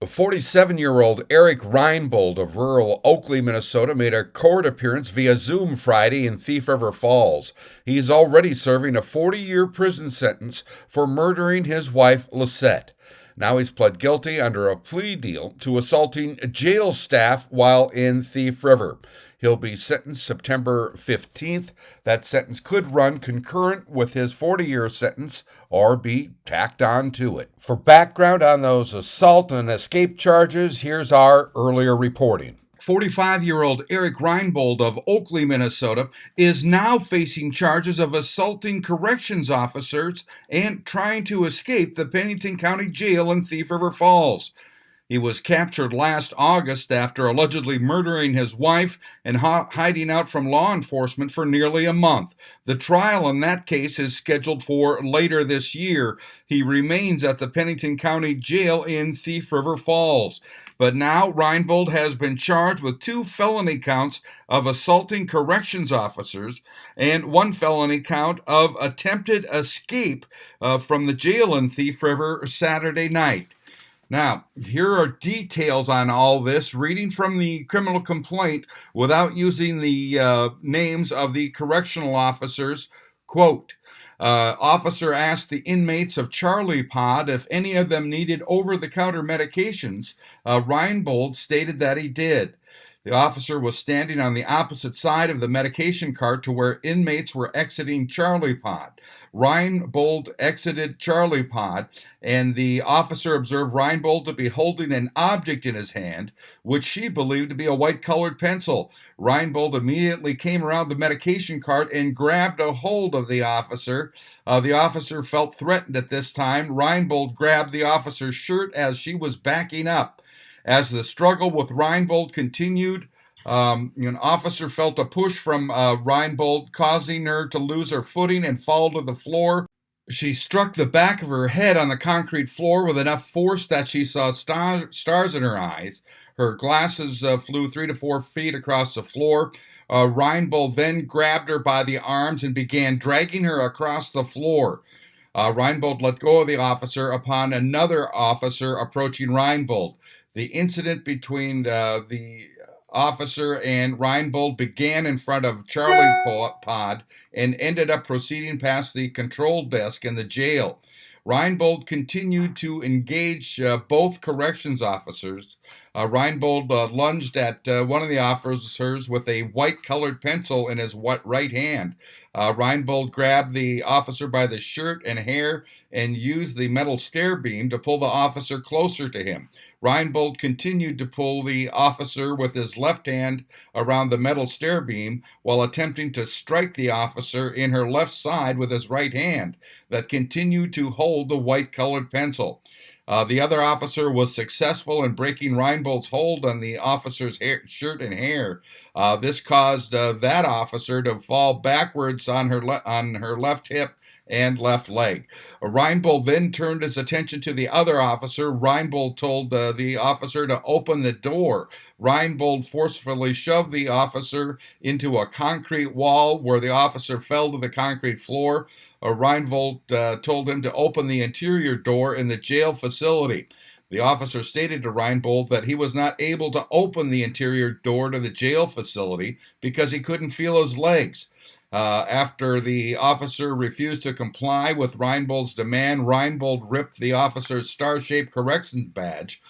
47-year-old Eric Reinbold of rural Oklee, Minnesota, made a court appearance via Zoom Friday in Thief River Falls. He's already serving a 40-year prison sentence for murdering his wife, Lisette. Now he's pled guilty under a plea deal to assaulting jail staff while in Thief River. He'll be sentenced September 15th. That sentence could run concurrent with his 40-year sentence or be tacked on to it. For background on those assault and escape charges, here's our earlier reporting. 45-year-old Eric Reinbold of Oklee, Minnesota, is now facing charges of assaulting corrections officers and trying to escape the Pennington County Jail in Thief River Falls. He was captured last August after allegedly murdering his wife and hiding out from law enforcement for nearly a month. The trial in that case is scheduled for later this year. He remains at the Pennington County Jail in Thief River Falls. But now Reinbold has been charged with 2 felony counts of assaulting corrections officers and 1 felony count of attempted escape from the jail in Thief River Saturday night. Now, here are details on all this, reading from the criminal complaint without using the names of the correctional officers. Quote, officer asked the inmates of Charlie Pod if any of them needed over-the-counter medications. Reinbold stated that he did. The officer was standing on the opposite side of the medication cart to where inmates were exiting Charlie Pod. Reinbold exited Charlie Pod, and the officer observed Reinbold to be holding an object in his hand, which she believed to be a white-colored pencil. Reinbold immediately came around the medication cart and grabbed a hold of the officer. The officer felt threatened at this time. Reinbold grabbed the officer's shirt as she was backing up. As the struggle with Reinbold continued, an officer felt a push from Reinbold, causing her to lose her footing and fall to the floor. She struck the back of her head on the concrete floor with enough force that she saw stars in her eyes. Her glasses flew 3 to 4 feet across the floor. Reinbold then grabbed her by the arms and began dragging her across the floor. Reinbold let go of the officer upon another officer approaching Reinbold. The incident between the officer and Reinbold began in front of Charlie Pod and ended up proceeding past the control desk in the jail. Reinbold continued to engage both corrections officers. Reinbold lunged at one of the officers with a white-colored pencil in his right hand. Reinbold grabbed the officer by the shirt and hair and used the metal stair beam to pull the officer closer to him. Reinbold continued to pull the officer with his left hand around the metal stair beam while attempting to strike the officer in her left side with his right hand that continued to hold the white-colored pencil. The other officer was successful in breaking Reinbold's hold on the officer's shirt and hair. This caused that officer to fall backwards on her left hip and left leg. Reinbold then turned his attention to the other officer. Reinbold told the officer to open the door. Reinbold forcefully shoved the officer into a concrete wall where the officer fell to the concrete floor. Reinbold told him to open the interior door in the jail facility. The officer stated to Reinbold that he was not able to open the interior door to the jail facility because he couldn't feel his legs. After the officer refused to comply with Reinbold's demand, Reinbold ripped the officer's star-shaped corrections badge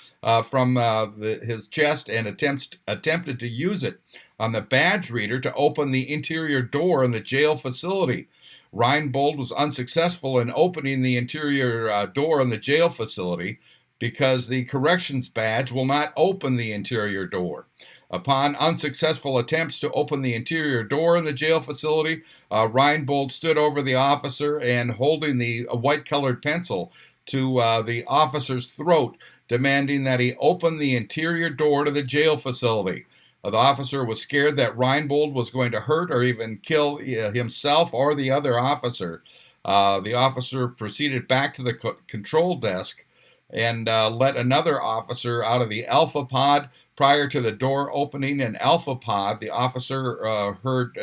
from his chest and attempted to use it on the badge reader to open the interior door in the jail facility. Reinbold was unsuccessful in opening the interior door in the jail facility because the corrections badge will not open the interior door. Upon unsuccessful attempts to open the interior door in the jail facility, Reinbold stood over the officer and holding the white-colored pencil to the officer's throat, demanding that he open the interior door to the jail facility. The officer was scared that Reinbold was going to hurt or even kill himself or the other officer. The officer proceeded back to the control desk and let another officer out of the Alpha Pod Prior to the door opening in Alpha Pod, the officer heard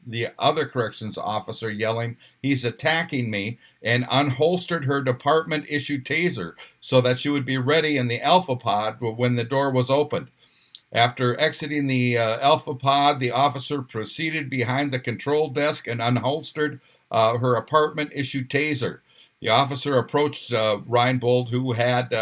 the other corrections officer yelling, "He's attacking me," and unholstered her department-issued taser so that she would be ready in the Alpha Pod when the door was opened. After exiting the Alpha Pod, the officer proceeded behind the control desk and unholstered her apartment-issued taser. The officer approached Reinbold, who had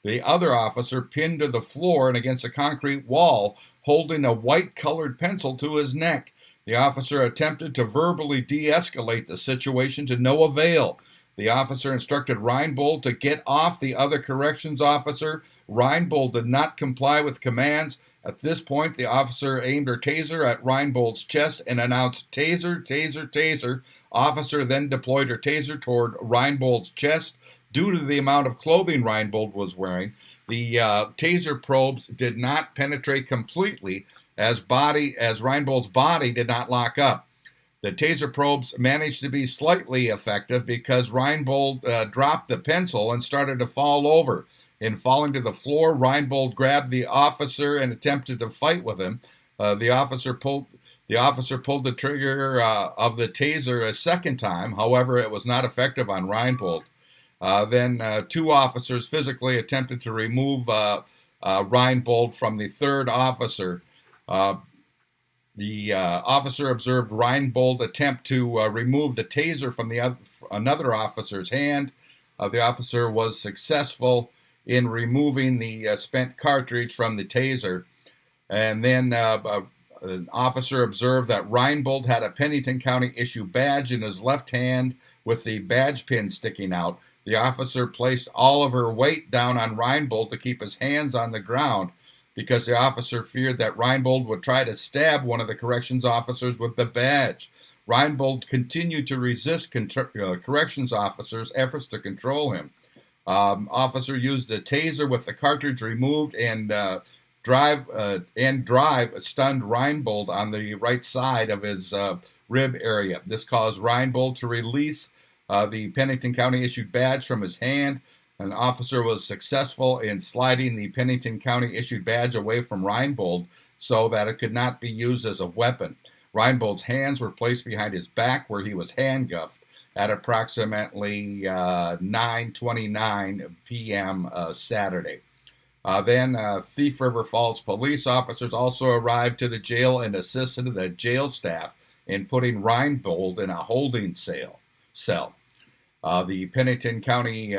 the other officer pinned to the floor and against a concrete wall, holding a white-colored pencil to his neck. The officer attempted to verbally de-escalate the situation to no avail. The officer instructed Reinbold to get off the other corrections officer. Reinbold did not comply with commands. At this point, the officer aimed her taser at Reinbold's chest and announced, "Taser, taser, taser." Officer then deployed her taser toward Reinbold's chest. Due to the amount of clothing Reinbold was wearing, the taser probes did not penetrate completely as Reinbold's body did not lock up. The taser probes managed to be slightly effective because Reinbold dropped the pencil and started to fall over. In falling to the floor, Reinbold grabbed the officer and attempted to fight with him. The officer pulled the trigger of the taser a second time. However, it was not effective on Reinbold. Then two officers physically attempted to remove Reinbold from the third officer. The officer observed Reinbold attempt to remove the taser from another officer's hand. The officer was successful in removing the spent cartridge from the taser. And then an officer observed that Reinbold had a Pennington County issue badge in his left hand with the badge pin sticking out. The officer placed all of her weight down on Reinbold to keep his hands on the ground because the officer feared that Reinbold would try to stab one of the corrections officers with the badge. Reinbold continued to resist corrections officers' efforts to control him. Officer used a taser with the cartridge removed and drive stunned Reinbold on the right side of his rib area. This caused Reinbold to release the Pennington County issued badge from his hand. An officer was successful in sliding the Pennington County issued badge away from Reinbold so that it could not be used as a weapon. Reinbold's hands were placed behind his back where he was handcuffed at approximately 9:29 p.m. Saturday. Then Thief River Falls police officers also arrived to the jail and assisted the jail staff in putting Reinbold in a holding cell. The Pennington County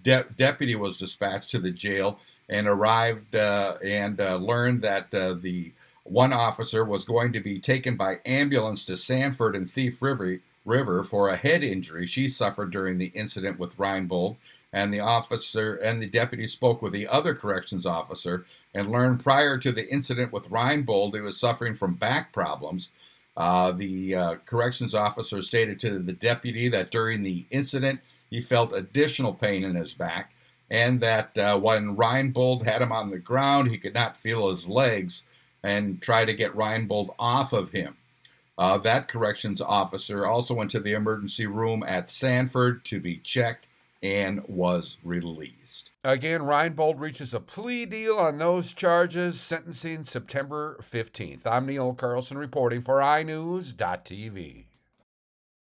deputy was dispatched to the jail and arrived and learned that the one officer was going to be taken by ambulance to Sanford and Thief River for a head injury she suffered during the incident with Reinbold. And the officer and the deputy spoke with the other corrections officer and learned prior to the incident with Reinbold he was suffering from back problems. The corrections officer stated to the deputy that during the incident he felt additional pain in his back and that when Reinbold had him on the ground he could not feel his legs and try to get Reinbold off of him. That corrections officer also went to the emergency room at Sanford to be checked and was released. Again, Reinbold reaches a plea deal on those charges, sentencing September 15th. I'm Neil Carlson reporting for iNewZ.TV.